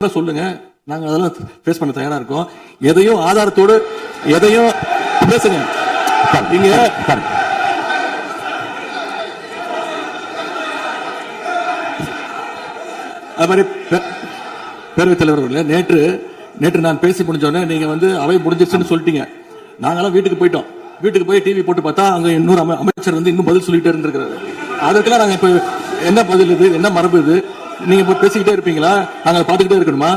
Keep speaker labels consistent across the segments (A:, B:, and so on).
A: சொல்லுங்க, நாங்க அதெல்லாம் ஃபேஸ் பண்ண தயாரா இருக்கோம். எதையும் ஆதாரத்தோடு எதையும் பேசுங்க. நீங்க அது மாதிரி பேரவைத் தலைவர் நேற்று நான் பேசி முடிஞ்சோடனே நீங்க அவை முடிஞ்சிருச்சுன்னு சொல்லிட்டீங்க. நாங்கெல்லாம் வீட்டுக்கு போயிட்டோம். வீட்டுக்கு போய் டிவி போட்டு பார்த்தா அங்க இன்னொரு அமைச்சர் இன்னும் பதில் சொல்லிட்டே இருந்திருக்கிறாரு. அதுக்கெல்லாம் நாங்க இப்ப என்ன பதில் இது, என்ன மரபு இது? நீங்க இப்ப பேசிக்கிட்டே இருப்பீங்களா? நாங்க பாத்துக்கிட்டே இருக்கணுமா?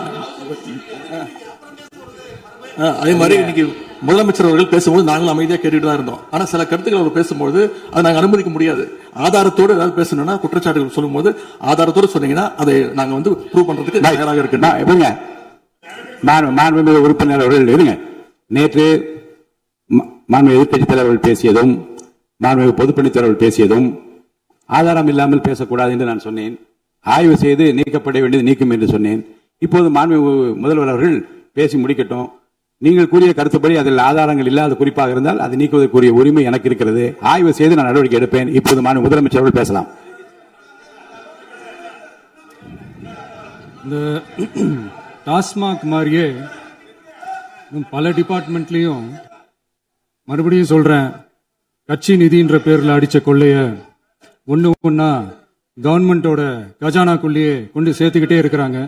A: அதே மாதிரி இன்னைக்கு முதலமைச்சர் அவர்கள் பேசும்போது நாங்களும் அமைதியா கேட்டுட்டு தான் இருந்தோம். ஆனா சில கருத்துக்கள் அவர் பேசும்போது அதை நாங்க அனுமதிக்க முடியாது. ஆதாரத்தோடு ஏதாவது பேசணும்னா, குற்றச்சாட்டுகள் சொல்லும் போது ஆதாரத்தோடு சொன்னீங்கன்னா அதை நாங்க ப்ரூவ் பண்றதுக்கு தயாராக இருக்கு.
B: மாண்புமிகு உறுப்பினர் அவர்கள் இருங்க. நேற்று மாண்புமிகு எதிர்க்கட்சி தலைவர்கள் பேசியதும் மாண்புமிகு பொதுப்பணித் தலைவர்கள் பேசியதும் ஆதாரம் இல்லாமல் பேசக்கூடாது என்று நான் சொன்னேன். ஆய்வு செய்து நீக்கப்பட வேண்டியது நீக்கும் என்று சொன்னேன். இப்போது மாண்புமிகு முதல்வர் அவர்கள் பேசி முடிக்கட்டும். நீங்கள் கூறிய கருத்துப்படி அதில் ஆதாரங்கள் இல்லாத குறிப்பாக இருந்தால் அதை நீக்குவதற்குரிய உரிமை எனக்கு இருக்கிறது. ஆய்வு செய்து நான் நடவடிக்கை எடுப்பேன். இப்போது மாண்புமிகு முதலமைச்சர் அவர்கள் பேசலாம்.
C: இந்த டாஸ்மாக் மாதிரியே பல டிபார்ட்மெண்ட்லயும் மறுபடியும் சொல்றேன், கட்சி நிதின்ற பேர்ல அடிச்ச கொள்ளைய ஒன்னா கவர்மெண்டோட கஜானாக்குள்ளேயே கொண்டு சேர்த்துக்கிட்டே இருக்கிறாங்க.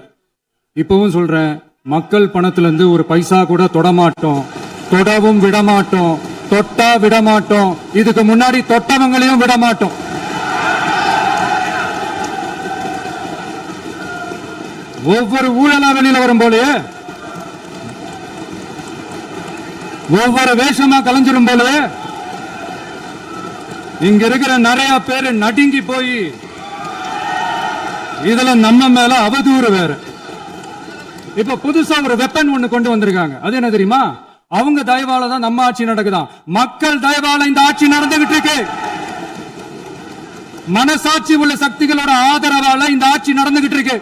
C: இப்பவும் சொல்றேன், மக்கள் பணத்துல இருந்து ஒரு பைசா கூட தொடமாட்டோம், தொடவும் விடமாட்டோம், தொட்டா விடமாட்டோம், இதுக்கு முன்னாடி தொட்டவங்களையும் விடமாட்டோம். ஒவ்வொரு ஊழலா வெளியில வரும் போலயே, ஒவ்வொரு வேஷமா கலைஞ்சிரும் போலயே இங்க இருக்கிற நிறைய பேரு நடுங்கி போய் இதுல நம்ம மேல அவதூறு வேற. இப்ப புதுசா ஒரு வெப்பன் ஒண்ணு கொண்டு வந்திருக்காங்க. அது என்ன தெரியுமா? அவங்க தயவால தான் நம்ம ஆட்சி நடக்குதான். மக்கள் தயவால இந்த ஆட்சி நடந்துகிட்டு இருக்கு. மனசாட்சி உள்ள சக்திகளோட ஆதரவால இந்த ஆட்சி நடந்துகிட்டு இருக்கு.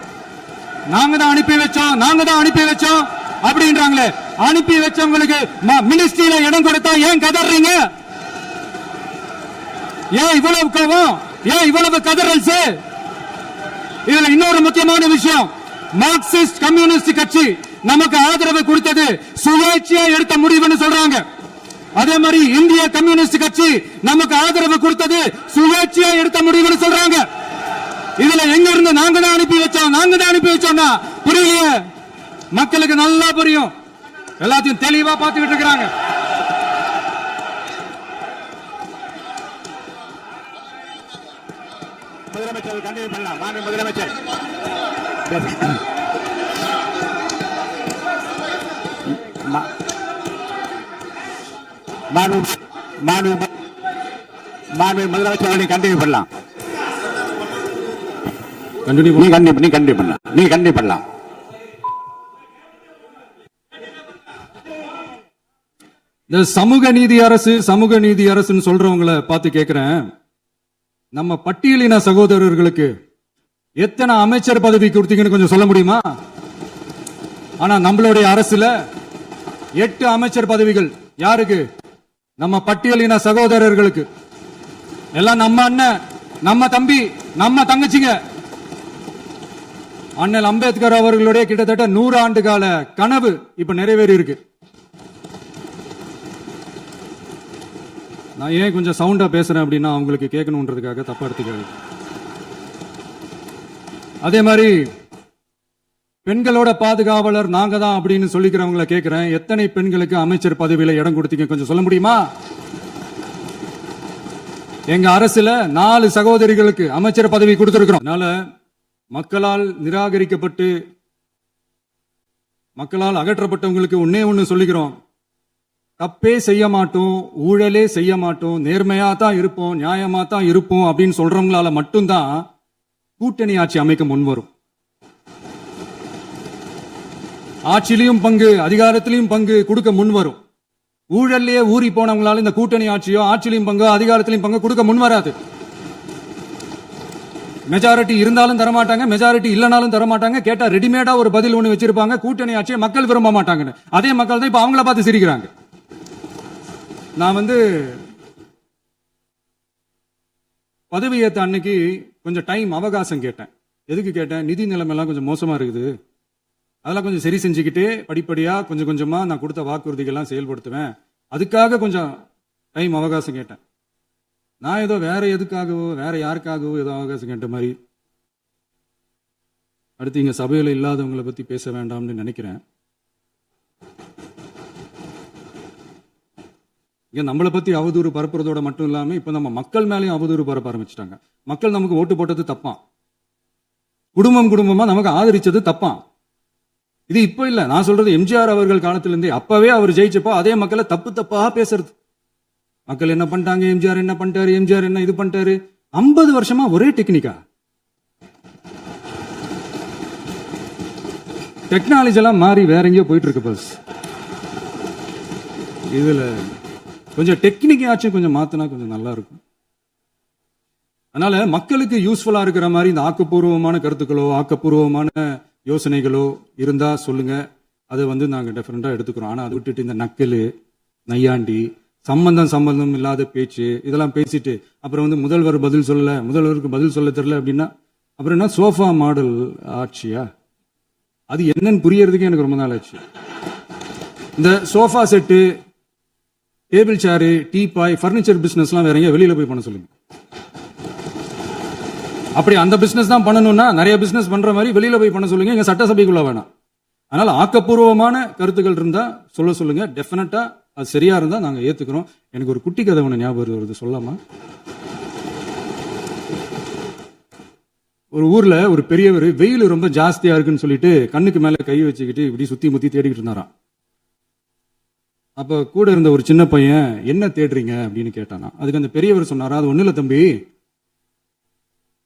C: நாங்க தான் அனுப்பி வச்சோம் அப்படின்றாங்களே. அனுப்பி வச்சவங்களுக்கு மினிஸ்ட்ரியில இடம் கொடுத்தா ஏன் கதறீங்க? ஏன் இவ்வளவு கோவம்? ஏன் இவ்வளவு கதறல்? இதுல இன்னொரு முக்கியமான விஷயம், மார்க்சிஸ்ட் கம்யூனிஸ்ட் கட்சி நமக்கு ஆதரவு கொடுத்தது சுயேட்சையா எடுத்த முடிவுன்னு சொல்றாங்க. அதே மாதிரி இந்திய கம்யூனிஸ்ட் கட்சி நமக்கு ஆதரவு கொடுத்தது சுயேட்சையா எடுத்த முடிவுன்னு சொல்றாங்க. இதுல எங்க இருந்து நாங்க தான் அனுப்பி வச்சோம்னா புரியலையே. மக்களுக்கு நல்லா புரியும், எல்லாத்தையும் தெளிவா பார்த்துக்கிட்டு இருக்கிறாங்க.
B: முதலமைச்சர் கண்டினியூ பண்ணலாம். மாண்புமிகு முதலமைச்சர் மாண்புமிகு முதலமைச்சர் கண்டினியூ பண்ணலாம். நீ கண்டினியூ பண்ணலாம்.
C: இந்த சமூக நீதி அரசுன்னு சொல்றவங்களை பார்த்து கேட்கிறேன், நம்ம பட்டியலின சகோதரர்களுக்கு எத்தனை அமைச்சர் பதவி கொடுத்தீங்கன்னு கொஞ்சம் சொல்ல முடியுமா? ஆனா நம்மளுடைய அரசுல 8 அமைச்சர் பதவிகள் யாருக்கு? நம்ம பட்டியலின சகோதரர்களுக்கு. எல்லாம் நம்ம அண்ணன், நம்ம தம்பி, நம்ம தங்கச்சிங்க. அண்ணல் அம்பேத்கர் அவர்களுடைய கிட்டத்தட்ட 100 ஆண்டு கால கனவு இப்ப நிறைவேறி இருக்கு. நான் ஏன் கொஞ்சம் சவுண்டா பேசுறேன் அப்படின்னா அவங்களுக்கு கேட்கணுன்றதுக்காக தப்பா எடுத்துக்காது. அதே மாதிரி பெண்களோட பாதுகாவலர் நாங்க தான் அப்படின்னு சொல்லிக்கிறவங்களை கேட்கிறேன், எத்தனை பெண்களுக்கு அமைச்சர் பதவியில இடம் கொடுத்தீங்க கொஞ்சம் சொல்ல முடியுமா? எங்க அரசுல 4 சகோதரிகளுக்கு அமைச்சர் பதவி கொடுத்திருக்கிறோம். அதனால மக்களால் நிராகரிக்கப்பட்டு மக்களால் அகற்றப்பட்டவங்களுக்கு ஒண்ணு சொல்லிக்கிறோம், தப்பே செய்ய மாட்டோம், ஊழலே செய்ய மாட்டோம், நேர்மையா தான் இருப்போம், நியாயமா தான் இருப்போம் அப்படின்னு சொல்றவங்களால மட்டும்தான் கூட்டணி ஆட்சி அமைக்க முன்வரும். ஆட்சியிலையும் பங்கு, அதிகாரத்திலையும் பங்கு கொடுக்க முன்வரும். ஊழல்லையே ஊறி போனவங்களால இந்த கூட்டணி ஆட்சியோ ஆட்சியிலையும் பங்கு அதிகாரத்திலையும் பங்கு கொடுக்க முன்வராது. மெஜாரிட்டி இருந்தாலும் தரமாட்டாங்க, மெஜாரிட்டி இல்லனாலும் தரமாட்டாங்க. கேட்டா ரெடிமேடா ஒரு பதில் ஒண்ணு வச்சிருப்பாங்க, கூட்டணி ஆட்சியை மக்கள் விரும்ப மாட்டாங்கன்னு. அதே மக்கள் தான் இப்ப அவங்கள பார்த்து சிரிக்கிறாங்க. நான் பதவியேற்ற அன்னைக்கு கொஞ்சம் டைம் அவகாசம் கேட்டேன். எதுக்கு கேட்டேன்? நிதி நிலைமை எல்லாம் கொஞ்சம் மோசமா இருக்குது, அதெல்லாம் கொஞ்சம் சரி செஞ்சுக்கிட்டு படிப்படியா கொஞ்சம் கொஞ்சமா நான் கொடுத்த வாக்குறுதிகள்லாம் செயல்படுத்துவேன். அதுக்காக கொஞ்சம் டைம் அவகாசம் கேட்டேன். நான் ஏதோ வேற எதுக்காகவோ வேற யாருக்காகவோ ஏதோ அவகாசம் கேட்ட மாதிரி. அடுத்து இங்க சபையில இல்லாதவங்களை பத்தி பேச வேண்டாம்னு நினைக்கிறேன். இங்க நம்மளை பத்தி அவதூறு பரப்புறதோட மட்டும் இல்லாம இப்ப நம்ம மக்கள் மேலேயும் அவதூறு பரப்ப ஆரம்பிச்சிட்டாங்க. மக்கள் நமக்கு ஓட்டு போட்டது தப்பான், குடும்பமா நமக்கு ஆதரிச்சது தப்பான். இது இப்ப இல்ல, நான் சொல்றது எம்ஜிஆர் அவர்கள் காலத்திலிருந்தே. அப்பவே அவர் ஜெயிச்சப்போ அதே மக்களை தப்பா பேசுறது. மக்கள் என்ன பண்ணிட்டாங்க, எம்ஜிஆர் என்ன பண்ணிட்டாரு, எம்ஜிஆர் என்ன இது பண்ணிட்டாரு. 50 வருஷமா ஒரே டெக்னிக்கா. டெக்னாலஜி எல்லாம் மாறி வேற எங்கேயோ போயிட்டு இருக்கு. பஸ் இதுல கொஞ்சம் டெக்னிக்காச்சும் கொஞ்சம் மாத்தினா கொஞ்சம் நல்லா இருக்கும். அதனால மக்களுக்கு யூஸ்ஃபுல்லா இருக்கிற மாதிரி இந்த ஆக்கப்பூர்வமான கருத்துக்களோ ஆக்கப்பூர்வமான யோசனைகளோ இருந்தா சொல்லுங்க. அதை நாங்க டெஃபரெண்டா எடுத்துக்கிறோம். ஆனா அதை விட்டுட்டு இந்த நக்கலு நையாண்டி சம்பந்தம் இல்லாத பேச்சு இதெல்லாம் பேசிட்டு அப்புறம் முதல்வர் பதில் சொல்லல, முதல்வருக்கு பதில் சொல்ல தெரியல அப்படின்னா அப்புறம் என்ன சோஃபா மாடல் ஆட்சியா? அது என்னன்னு புரியறதுக்கே எனக்கு ரொம்ப நாள் ஆச்சு. இந்த sofa set, table chair, teapoy, furniture பிசினஸ்லாம் வேற எங்க வெளியில போய் பண்ண சொல்லுங்க. அப்படி அந்த பிசினஸ் தான் பண்ணணும்னா நிறைய பிசினஸ் பண்ற மாதிரி வெளியில போய் பண்ண சொல்லுங்க. எங்க சட்டசபைக்குள்ள வேணாம். அதனால ஆக்கப்பூர்வமான கருத்துக்கள் இருந்தா சொல்லுங்க. டெஃபினட்டா அது சரியா இருந்தா நாங்க ஏத்துக்கிறோம். எனக்கு ஒரு குட்டி கதை ஒண்ணு ஞாபகம் வருது, சொல்லாமா? ஒரு ஊர்ல ஒரு பெரியவர் வெயில் ரொம்ப ஜாஸ்தியா இருக்குன்னு சொல்லிட்டு கண்ணுக்கு மேல கை வச்சுக்கிட்டு இப்படி சுத்தி முத்தி தேடிக்கிட்டு இருந்தாராம். அப்ப கூட இருந்த ஒரு சின்ன பையன் என்ன தேடுறீங்க அப்படின்னு கேட்டானா. அதுக்கு அந்த பெரியவர் சொன்னாரா, அது ஒண்ணு இல்ல தம்பி,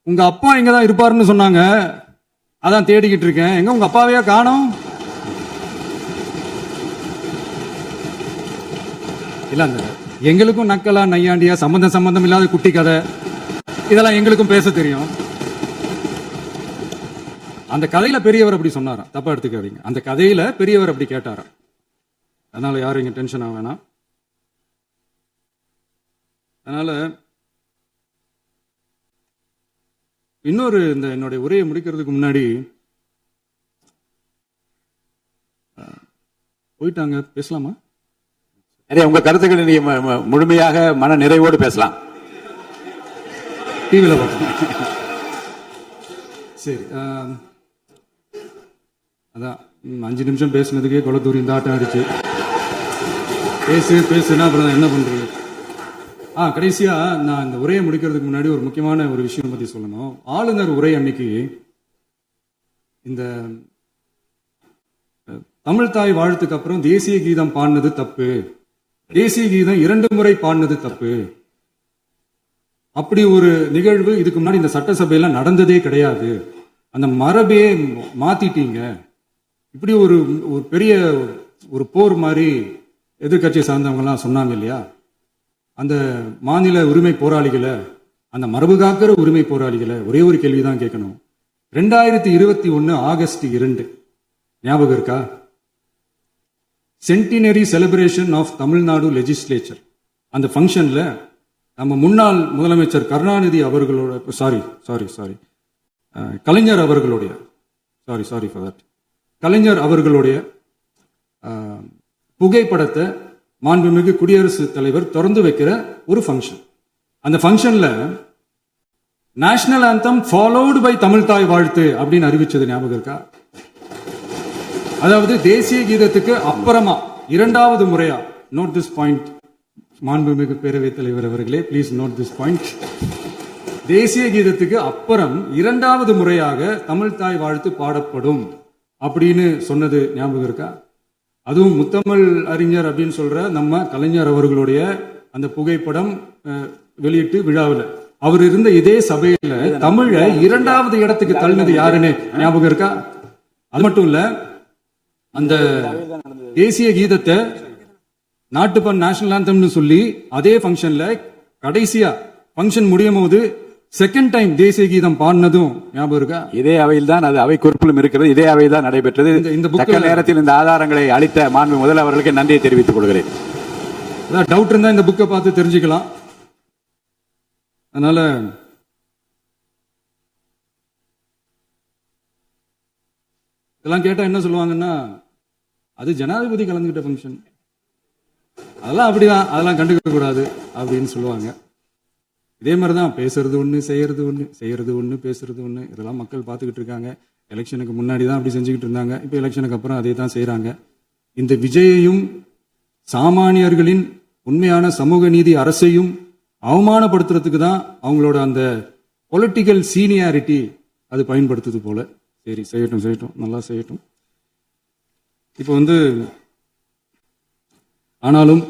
C: உங்க அப்பா இங்கதான் இருப்பாருன்னு சொன்னாங்க, அதான் தேடிக்கிட்டு இருக்கேன். எங்க உங்க அப்பாவையா காணோம்? இல்ல அந்த எங்களுக்கும் நக்கலா நையாண்டியா சம்பந்தம் இல்லாத குட்டி கதை இதெல்லாம் எங்களுக்கும் பேச தெரியும். அந்த கதையில பெரியவர் அப்படி சொன்னாராம், தப்பா எடுத்துக்காதீங்க. அந்த கதையில பெரியவர் அப்படி கேட்டாராம். அதனால யாரும் இங்க டென்ஷன் ஆக வேணாம். அதனால இன்னொரு இந்த என்னுடைய உரையை முடிக்கிறதுக்கு முன்னாடி போயிட்டாங்க, பேசலாமா?
B: உங்க கருத்துக்களை நீங்க முழுமையாக மன நிறைவோடு பேசலாம்.
C: டிவியில பார்த்தோம். சரி, அதான் 5 நிமிஷம் பேசுனதுக்கே கொளத்தூரி இந்த ஆட்டம் அடிச்சு பேசுனா அப்புறம் என்ன பண்றது? கடைசியா நான் இந்த உரையை முடிக்கிறதுக்கு முன்னாடி ஒரு முக்கியமான ஒரு விஷயம் பத்தி சொல்லணும். ஆளுநர் உரை அன்னைக்கு இந்த தமிழ் தாய் வாழ்த்துக்கு அப்புறம் தேசிய கீதம் பாடினது தப்பு, தேசிய கீதம் 2 முறை பாடினது தப்பு, அப்படி ஒரு நிகழ்வு இதுக்கு முன்னாடி இந்த சட்டசபையில நடந்ததே கிடையாது, அந்த மரபே மாத்திட்டீங்க, இப்படி ஒரு பெரிய ஒரு போர் மாதிரி எதிர்கட்சியை சார்ந்தவங்க எல்லாம் சொன்னாங்க இல்லையா? அந்த மாநில உரிமை போராளிகளை, அந்த மரபு காக்கிற உரிமை போராளிகளை ஒரே ஒரு கேள்விதான் கேட்கணும். 2021 ஆகஸ்ட் 2 ஞாபகம் இருக்கா? Centenary celebration of Tamil Nadu legislature. அந்த ஃபங்க்ஷன்ல நம்ம முன்னாள் முதலமைச்சர் கருணாநிதி அவர்களோட கலைஞர் அவர்களுடைய கலைஞர் அவர்களுடைய புகைப்படத்தை மாண்புமிகு குடியரசுத் தலைவர் திறந்து வைக்கிற ஒரு ஃபங்க்ஷன். அந்த ஃபங்க்ஷன்ல national anthem followed by Tamil Thai Vazhthu அப்படின்னு அறிவிச்சது ஞாபகம் இருக்கா? அதாவது தேசிய கீதத்துக்கு அப்புறமா 2வது முறையா, நோட் திஸ் பாயிண்ட் மாண்புமிகு பேரவைத் தலைவர் அவர்களே, பிளீஸ் நோட் திஸ் பாயிண்ட். தேசிய கீதத்துக்கு அப்புறம் 2வது முறையாக தமிழ் தாய் வாழ்த்து பாடப்படும் அப்படின்னு சொன்னது ஞாபகம் இருக்கா? அதுவும் முத்தமிழ் அறிஞர் அப்படின்னு சொல்ற நம்ம கலைஞர் அவர்களுடைய அந்த புகைப்படம் வெளியிட்டு விழாவில் அவர் இருந்த இதே சபையில தமிழை 2வது இடத்துக்கு தள்ளினது யாருன்னு ஞாபகம் இருக்கா? அது மட்டும் இல்ல, அந்த தேசிய கீதத்தை நாட்டுப்பண் நேஷனல் ஆந்தம்னு சொல்லி அதே ஃபங்க்ஷன்ல கடைசியா ஃபங்க்ஷன் முடியும் போது செகண்ட் டைம் தேசிய கீதம் பாடினதும் ஞாபகம் இருக்கா?
B: இதே அவையில் தான், அது அவை குறிப்பிலும் இருக்கிறது, இதே அவையில் தான் நடைபெற்றது. இந்த நேரத்தில் இந்த ஆதாரங்களை அளித்த மாண்பு முதல்வர்களுக்கு நன்றியை தெரிவித்துக் கொள்கிறேன்.
C: டவுட் இருந்தா இந்த புக்கை பார்த்து தெரிஞ்சுக்கலாம். அதனால இதெல்லாம் கேட்டா என்ன சொல்லுவாங்கன்னா, அது ஜனாதிபதி கலந்துகிட்ட ஃபங்க்ஷன், அதெல்லாம் அப்படிதான், அதெல்லாம் கண்டுக்க கூடாது அப்படின்னு சொல்லுவாங்க. இதே மாதிரிதான் பேசுறது ஒண்ணு, செய்யறது ஒண்ணு, செய்யறது ஒண்ணு, பேசுறது ஒண்ணு. இதெல்லாம் மக்கள் பார்த்துக்கிட்டு இருக்காங்க. எலெக்ஷனுக்கு முன்னாடி தான் அப்படி செஞ்சுக்கிட்டு இருந்தாங்க. இப்போ எலெக்ஷனுக்கு அப்புறம் அதே தான் செய்யறாங்க. இந்த விஜயையும் சாமானியர்களின் உண்மையான சமூக நீதி அரசையும் அவமானப்படுத்துறதுக்கு தான் அவங்களோட அந்த பொலிட்டிக்கல் சீனியாரிட்டி அது பயன்படுத்துது போல. சரி, செய்யட்டும் செய்யட்டும், நல்லா செய்யட்டும். இப்போ ஆனாலும்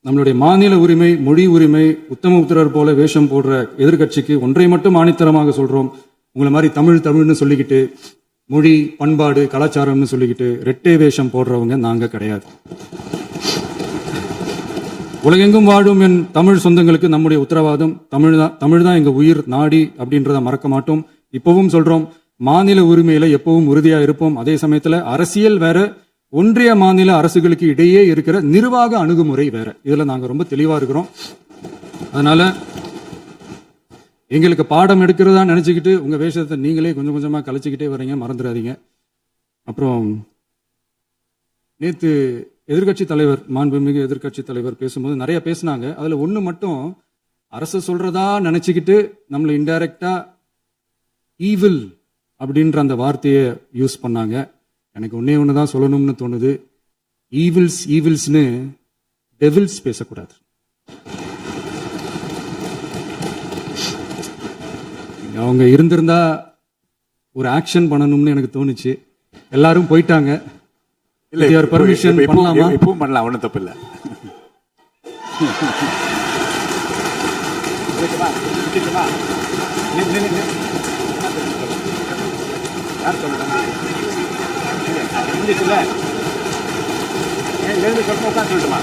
C: நம்மளுடைய மாநில உரிமை, மொழி உரிமை, உத்தமபுத்திரர் போல வேஷம் போடுற எதிர்கட்சிக்கு ஒன்றை மட்டும் ஆணித்தரமாக சொல்றோம். உங்களை மாதிரி தமிழ் தமிழ்னு சொல்லிக்கிட்டு, மொழி, பண்பாடு, கலாச்சாரம்னு சொல்லிக்கிட்டு ரெட்டை வேஷம் போடுறவங்க நாங்க கிடையாது. உலகெங்கும் வாழும் என் தமிழ் சொந்தங்களுக்கு நம்முடைய உத்தரவாதம் தமிழ் தான் எங்க உயிர் நாடி அப்படின்றத மறக்க மாட்டோம். இப்பவும் சொல்றோம், மாநில உரிமையில எப்பவும் உறுதியா இருப்போம். அதே சமயத்துல அரசியல் வேற, ஒன்றிய மாநில அரசுகளுக்கு இடையே இருக்கிற நிர்வாக அணுகுமுறை வேற. இதுல நாங்க ரொம்ப தெளிவா இருக்கிறோம். அதனால எங்களுக்கு பாடம் எடுக்கிறதா நினைச்சுக்கிட்டு உங்க வேஷத்தை நீங்களே கொஞ்சம் கொஞ்சமா கலைச்சிக்கிட்டே வர்றீங்க, மறந்துடாதீங்க. அப்புறம் நேத்து எதிர்கட்சி தலைவர், மாண்புமிகு எதிர்கட்சி தலைவர் பேசும்போது நிறைய பேசினாங்க. அதுல ஒண்ணு மட்டும் அரசு சொல்றதா நினைச்சுக்கிட்டு நம்மளை இன்டைரக்டா ஈவில் அப்படின்ற அந்த வார்த்தையை யூஸ் பண்ணாங்க. எனக்கு ஒன்னே ஒண்ணுதான் சொல்லணும்னு தோணுது, ஈவில்ஸ்னு டெவில்ஸ் பேசக்கூடாது. அவங்க இருந்திருந்தா ஒரு ஆக்ஷன் பண்ணணும்னு எனக்கு தோணுச்சு. எல்லாரும் போயிட்டாங்க. பர்மிஷன் பண்ணலாமா?
B: இப்பவும் பண்ணலாம், ஒன்றும் தப்பு இல்லை. சொல்லுமா?